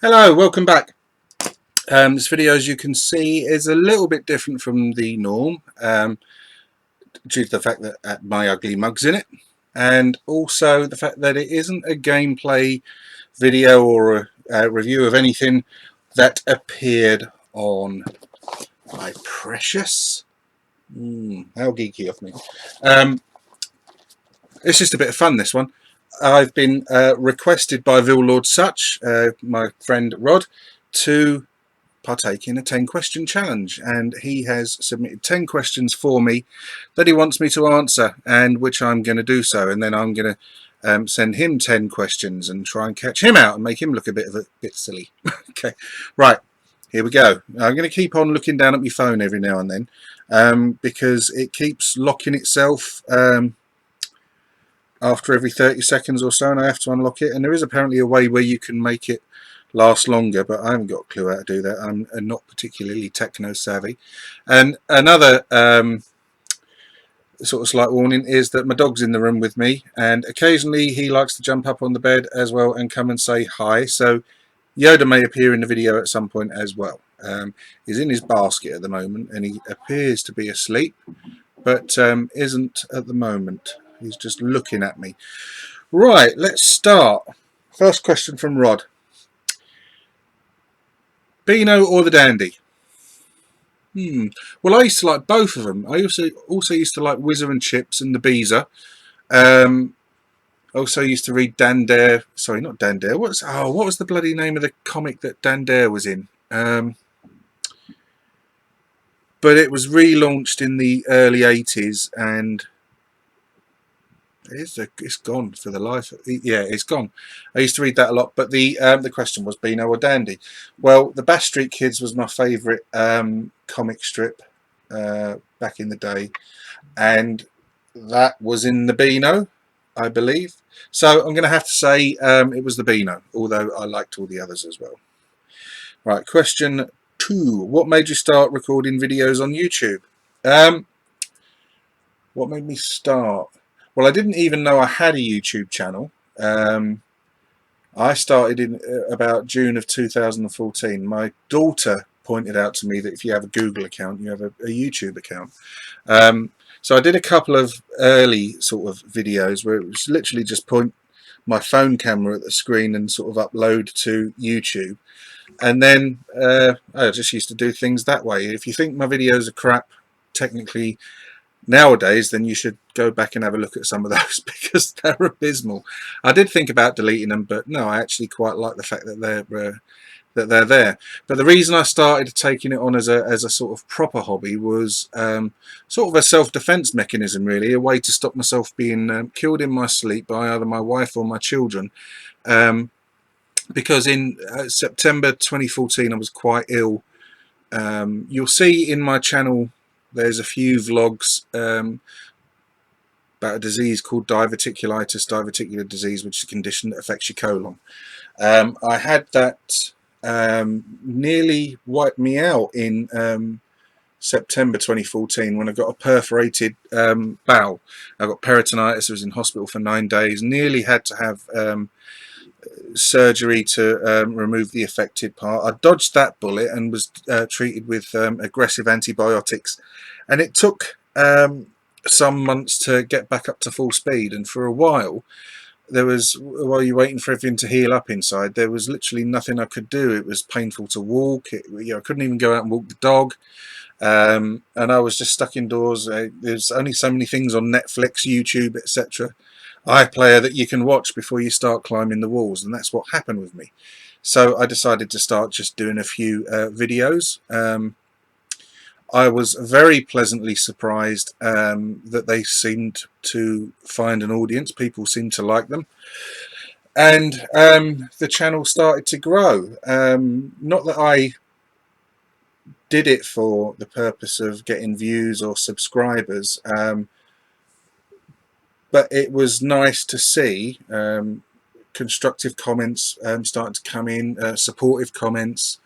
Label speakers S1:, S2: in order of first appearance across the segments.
S1: Hello, welcome back. This video, as you can see, is a little bit different from the norm due to the fact that my ugly mug's in it, and also the fact that it isn't a gameplay video or a review of anything that appeared on my precious. How geeky of me. It's just a bit of fun, this one. I've been requested by Villordsutch, my friend Rod, to partake in a 10-question challenge, and he has submitted 10 questions for me that he wants me to answer, and which I'm going to do so, and then I'm going to send him 10 questions and try and catch him out and make him look a bit silly. Okay, right, here we go. I'm going to keep on looking down at my phone every now and then because it keeps locking itself after every 30 seconds or so, and I have to unlock it. And there is apparently a way where you can make it last longer, but I haven't got a clue how to do that. I'm not particularly techno savvy. And another sort of slight warning is that my dog's in the room with me, and occasionally he likes to jump up on the bed as well and come and say hi. So Yoda may appear in the video at some point as well. He's in his basket at the moment and he appears to be asleep, but isn't at the moment. He's just looking at me. Right, let's start. First question from Rod. Beano or the Dandy? Well, I used to like both of them. I also used to like Whizzer and Chips and the Beezer. I also used to read Dan Dare. Sorry, not Dan Dare. What was the bloody name of the comic that Dan Dare was in? But it was relaunched in the early 80s, and it's gone for the life. Yeah, it's gone. I used to read that a lot, but the question was Beano or Dandy. Well, the Bash Street Kids was my favourite comic strip back in the day, and that was in the Beano, I believe. So I'm going to have to say it was the Beano, although I liked all the others as well. Right, question 2. What made you start recording videos on YouTube? What made me start? Well, I didn't even know I had a YouTube channel. I started in about June of 2014. My daughter pointed out to me that if you have a Google account, you have a YouTube account. So I did a couple of early sort of videos where it was literally just point my phone camera at the screen and sort of upload to YouTube. And then I just used to do things that way. If you think my videos are crap, technically, nowadays, then you should go back and have a look at some of those because they're abysmal. I did think about deleting them, but no, I actually quite like the fact that they're there. But the reason I started taking it on as a sort of proper hobby was sort of a self-defense mechanism, really, a way to stop myself being killed in my sleep by either my wife or my children. Because in September 2014 I was quite ill. You'll see in my channel there's a few vlogs about a disease called diverticular disease, which is a condition that affects your colon. I had that nearly wiped me out in September 2014 when I got a perforated bowel. I got peritonitis. I was in hospital for 9 days. Nearly had to have surgery to remove the affected part. I dodged that bullet and was treated with aggressive antibiotics, and it took some months to get back up to full speed. And for a while, while you're waiting for everything to heal up inside, there was literally nothing I could do. It was painful to walk. I couldn't even go out and walk the dog. And I was just stuck indoors. There's only so many things on Netflix, YouTube, etc. iPlayer that you can watch before you start climbing the walls, and that's what happened with me. So I decided to start just doing a few videos. I was very pleasantly surprised that they seemed to find an audience. People seemed to like them, and the channel started to grow. Not that I did it for the purpose of getting views or subscribers, but it was nice to see constructive comments starting to come in, supportive comments,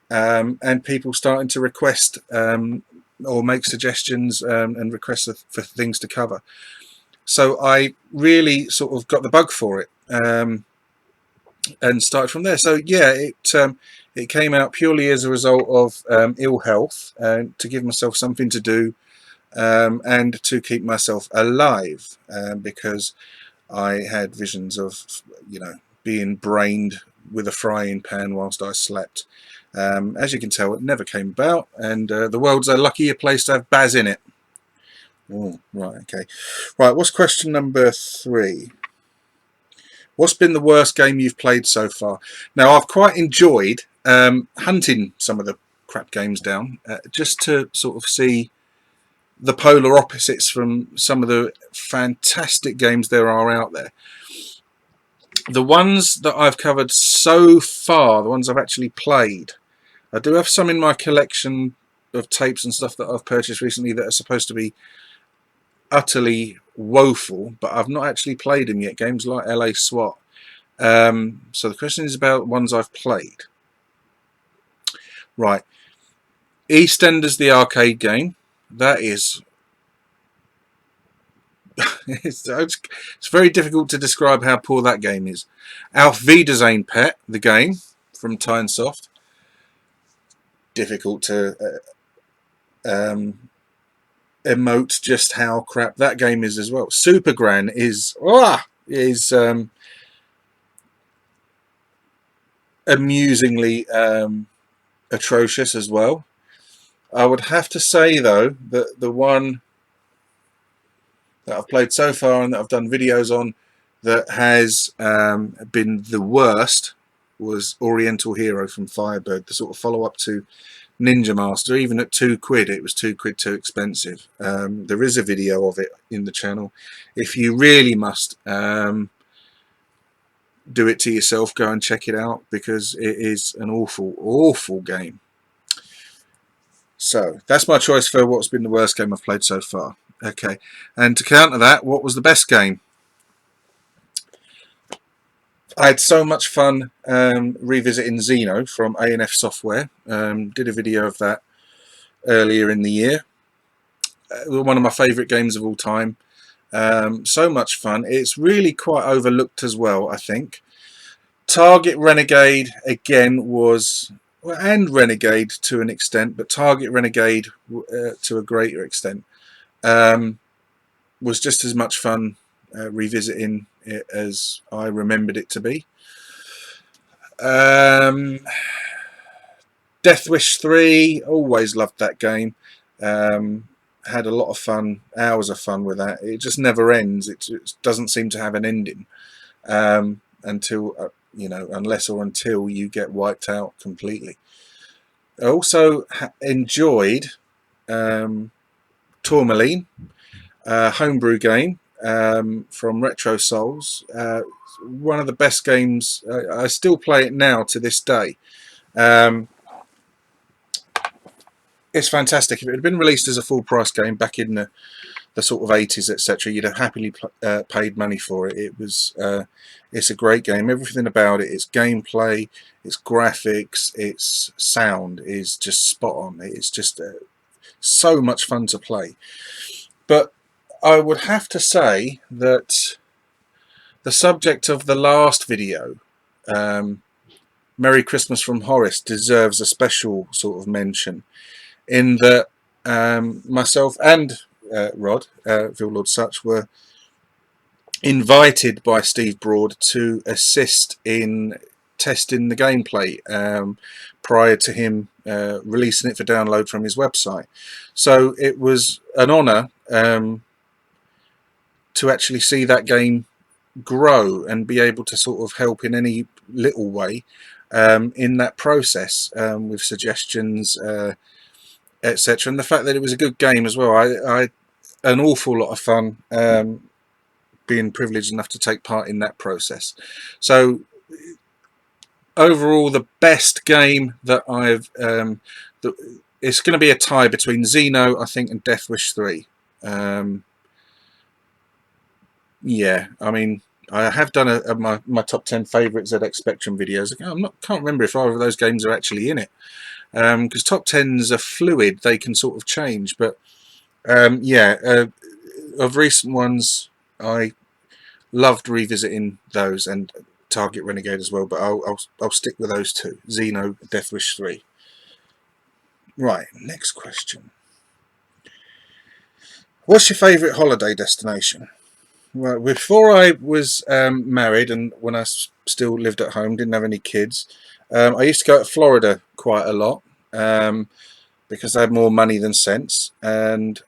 S1: and people starting to request or make suggestions and requests for things to cover. So I really sort of got the bug for it. and started from there. So yeah, it came out purely as a result of ill health, to give myself something to do, and to keep myself alive, because I had visions of, being brained with a frying pan whilst I slept. As you can tell, it never came about, and the world's a luckier place to have Baz in it. Oh, right, okay. Right, what's question number 3? What's been the worst game you've played so far? Now, I've quite enjoyed hunting some of the crap games down, just to sort of see the polar opposites from some of the fantastic games there are out there. The ones that I've covered so far, the ones I've actually played, I do have some in my collection of tapes and stuff that I've purchased recently that are supposed to be utterly woeful, but I've not actually played them yet. Games like LA SWAT. So the question is about ones I've played. Right. EastEnders, the arcade game. That is... it's very difficult to describe how poor that game is. Auf Wiedersehen Pet, the game from Tynesoft. Difficult to emote just how crap that game is as well. Super Gran is amusingly atrocious as well. I would have to say though that the one that I've played so far and that I've done videos on that has been the worst was Oriental Hero from Firebird, the sort of follow-up to Ninja Master. Even at £2, it was £2 too expensive. There is a video of it in the channel. If you really must do it to yourself, go and check it out, because it is an awful game. So that's my choice for what's been the worst game I've played so far. Okay, and to counter that, what was the best game? I had so much fun revisiting Xeno from A&F Software. Did a video of that earlier in the year. One of my favourite games of all time. So much fun. It's really quite overlooked as well, I think. Target Renegade again was, well, and Renegade to an extent, but Target Renegade to a greater extent, was just as much fun revisiting it as I remembered it to be. Death Wish 3, always loved that game. Had a lot of fun, hours of fun with that. It just never ends. It doesn't seem to have an ending until unless or until you get wiped out completely. I also enjoyed Tourmaline, homebrew game from Retro Souls. One of the best games. I still play it now to this day. It's fantastic. If it had been released as a full price game back in the sort of 80s, etc., you'd have happily paid money for it. It's a great game. Everything about it, its gameplay, its graphics, its sound is just spot on. It's just so much fun to play. But I would have to say that the subject of the last video, Merry Christmas from Horace, deserves a special sort of mention, in that myself and Rod, Villordsutch, were invited by Steve Broad to assist in testing the gameplay prior to him releasing it for download from his website. So it was an honour to actually see that game grow and be able to sort of help in any little way in that process, with suggestions, etc. And the fact that it was a good game as well. I had an awful lot of fun being privileged enough to take part in that process. So overall, the best game that I've it's going to be a tie between Xeno, I think, and Death Wish 3. Yeah, I mean, I have done my top 10 favourite ZX Spectrum videos. Can't remember if either of those games are actually in it, because top 10s are fluid; they can sort of change. But yeah, of recent ones, I loved revisiting those, and Target Renegade as well, but I'll stick with those two. Xeno, Death Wish 3. Right, next question. What's your favourite holiday destination? Well, before I was married and when I still lived at home, didn't have any kids, I used to go to Florida quite a lot because I had more money than sense, and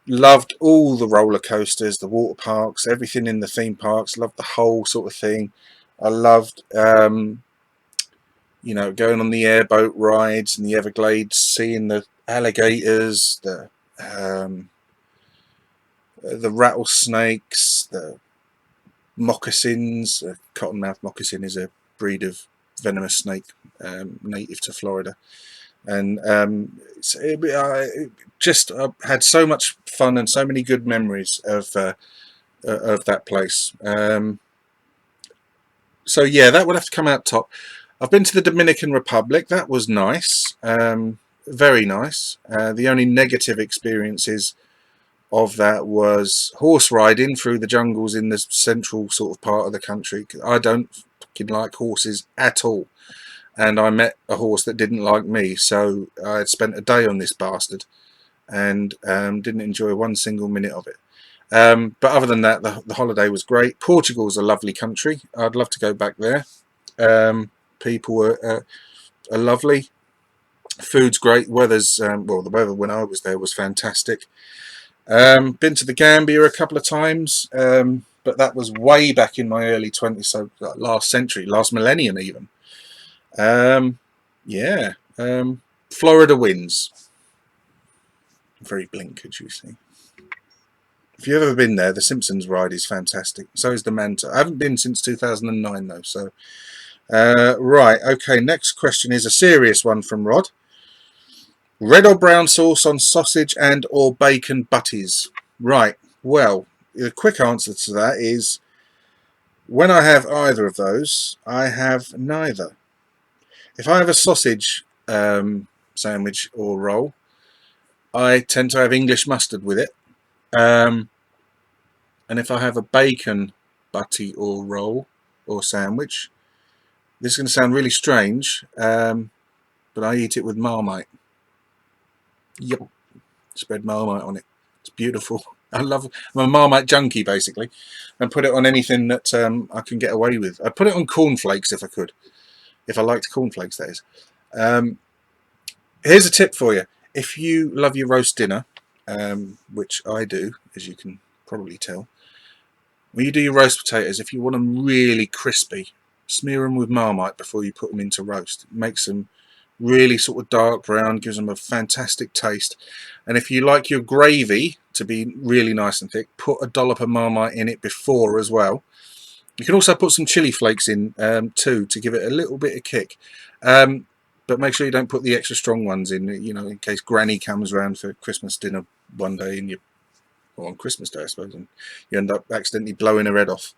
S1: loved all the roller coasters, the water parks, everything in the theme parks. Loved the whole sort of thing. I loved, you know, going on the airboat rides in the Everglades, seeing the alligators, the rattlesnakes, the moccasins. A cottonmouth moccasin is a breed of venomous snake native to Florida, and I had so much fun and so many good memories of that place. So yeah, that would have to come out top. I've been to the Dominican Republic. That was nice, very nice. The only negative experiences of that was horse riding through the jungles in the central sort of part of the country. I don't fucking like horses at all, and I met a horse that didn't like me, so I had spent a day on this bastard and didn't enjoy one single minute of it. But other than that, the holiday was great. Portugal's a lovely country. I'd love to go back there. People are lovely. Food's great. Weather's well, the weather when I was there was fantastic. Been to the Gambia a couple of times, but that was way back in my early 20s, so last century, last millennium even. Yeah, Florida wins. Very blinkered, you see. If you've ever been there, the Simpsons ride is fantastic. So is the Manta. I haven't been since 2009 though. So right, okay. Next question is a serious one from Rod. Red or brown sauce on sausage and or bacon butties? Right. Well, the quick answer to that is when I have either of those, I have neither. If I have a sausage sandwich or roll, I tend to have English mustard with it. And if I have a bacon butty or roll or sandwich, this is going to sound really strange, but I eat it with Marmite. Yep, spread Marmite on it. It's beautiful. I'm a Marmite junkie basically, and put it on anything that I can get away with. I'd put it on cornflakes if I could, if I liked cornflakes, that is. Here's a tip for you. If you love your roast dinner, which I do, as you can probably tell, when you do your roast potatoes, if you want them really crispy, smear them with Marmite before you put them into roast. It makes them really sort of dark brown, gives them a fantastic taste. And if you like your gravy to be really nice and thick, put a dollop of Marmite in it before as well. You can also put some chili flakes in too to give it a little bit of kick. But make sure you don't put the extra strong ones in, you know, in case Granny comes around for Christmas dinner one day and or on Christmas Day, I suppose, and you end up accidentally blowing her head off.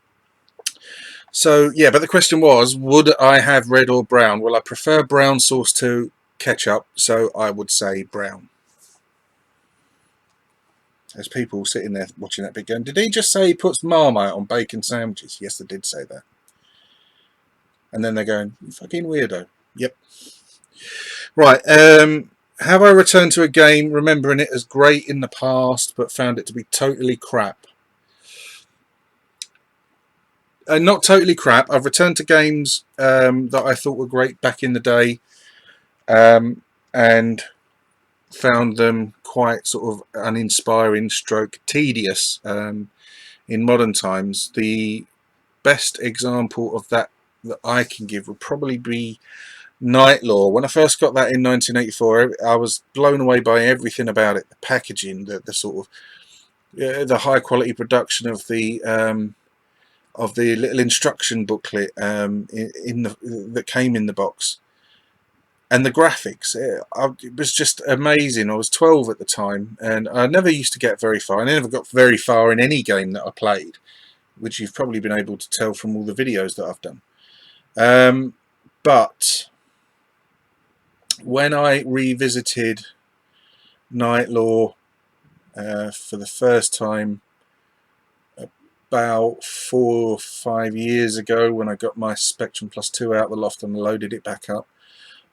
S1: So yeah, but the question was, would I have red or brown? Well, I prefer brown sauce to ketchup, so I would say brown. There's people sitting there watching that bit going, did he just say he puts Marmite on bacon sandwiches? Yes, I did say that. And then they're going, you fucking weirdo. Yep. Right, have I returned to a game remembering it as great in the past but found it to be totally crap? Not totally crap. I've returned to games that I thought were great back in the day, and found them quite sort of uninspiring stroke tedious in modern times. The best example of that I can give would probably be Night Law. When I first got that in 1984, I was blown away by everything about it. The packaging, the sort of the high quality production of the little instruction booklet that came in the box, and the graphics. It was just amazing. I was 12 at the time, and I never used to get very far. I never got very far in any game that I played, which you've probably been able to tell from all the videos that I've done. But when I revisited Night Law for the first time about 4 or 5 years ago when I got my Spectrum Plus 2 out the loft and loaded it back up.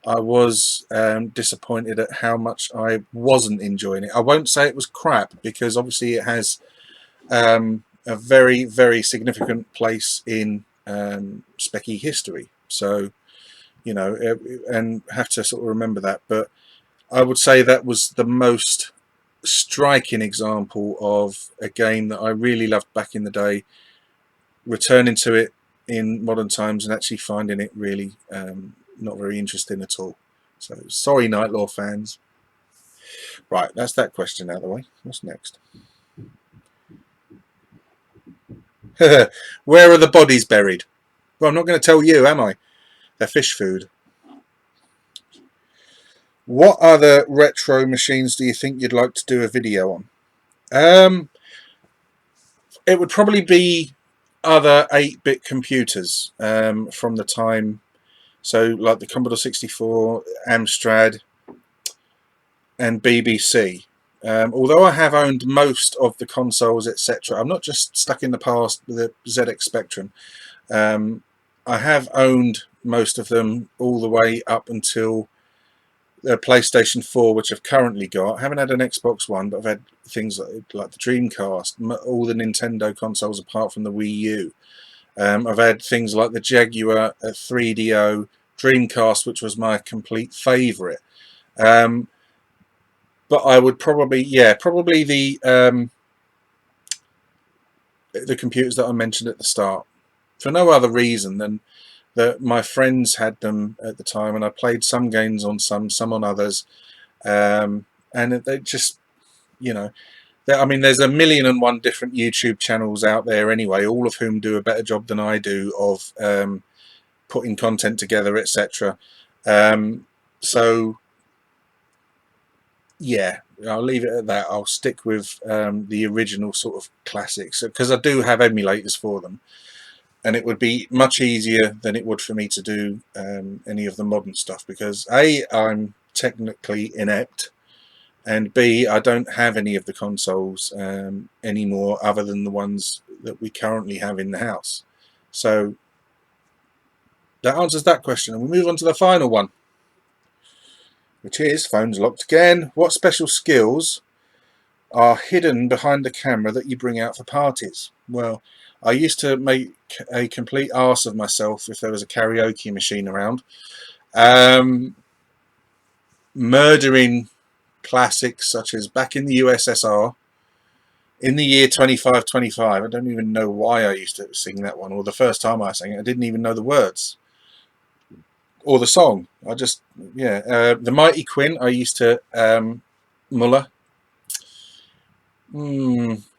S1: I was disappointed at how much I wasn't enjoying it. I won't say it was crap, because obviously it has a very, very significant place in Specky history. So, you know, and have to sort of remember that. But I would say that was the most striking example of a game that I really loved back in the day, returning to it in modern times and actually finding it really not very interesting at all. So sorry, Nightlaw fans. Right, that's that question out of the way. What's next? Where are the bodies buried? Well, I'm not going to tell you, am I? They're fish food. What other retro machines do you think you'd like to do a video on? It would probably be other 8-bit computers from the time, so like the Commodore 64, Amstrad and BBC. Although I have owned most of the consoles, etc., I'm not just stuck in the past with the ZX Spectrum. I have owned most of them all the way up until the PlayStation 4, which I've currently got. I haven't had an Xbox One, but I've had things like the Dreamcast, all the Nintendo consoles apart from the Wii U. I've had things like the Jaguar 3DO, Dreamcast, which was my complete favourite. But I would probably, probably the computers that I mentioned at the start, for no other reason than that my friends had them at the time, and I played some games on some on others, and they just, you know, I mean, there's 1,000,001 different YouTube channels out there anyway, all of whom do a better job than I do of putting content together, etc. So yeah, I'll leave it at that. I'll stick with the original sort of classics, because I do have emulators for them. And it would be much easier than it would for me to do any of the modern stuff, because A, I'm technically inept, and B, I don't have any of the consoles anymore other than the ones that we currently have in the house. So that answers that question, and we move on to the final one, which is, phone's locked again, what special skills are hidden behind the camera that you bring out for parties? Well, I used to make a complete arse of myself if there was a karaoke machine around. Murdering classics such as Back in the USSR, in the year 2525. I don't even know why I used to sing that one, or the first time I sang it, I didn't even know the words or the song. I just, the Mighty Quinn, I used to muller.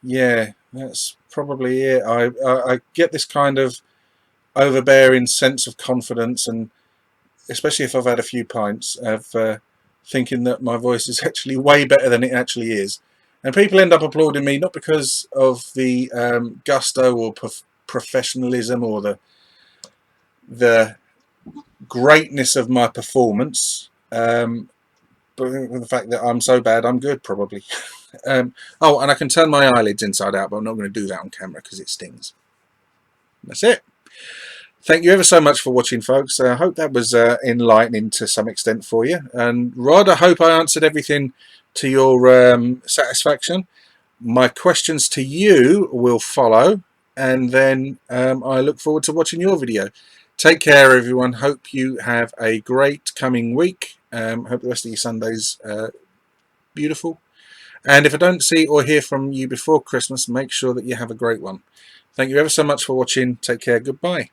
S1: Yeah, that's probably it. I get this kind of overbearing sense of confidence, and especially if I've had a few pints, of thinking that my voice is actually way better than it actually is. And people end up applauding me, not because of the gusto or professionalism or the greatness of my performance, but with the fact that I'm so bad I'm good, probably. Oh, and I can turn my eyelids inside out, but I'm not going to do that on camera because it stings. That's it. Thank you ever so much for watching, folks. I hope that was enlightening to some extent for you, and Rod, I hope I answered everything to your satisfaction. My questions to you will follow, and then I look forward to watching your video. Take care, everyone. Hope you have a great coming week. Hope the rest of your Sunday's beautiful. And if I don't see or hear from you before Christmas, make sure that you have a great one. Thank you ever so much for watching. Take care. Goodbye.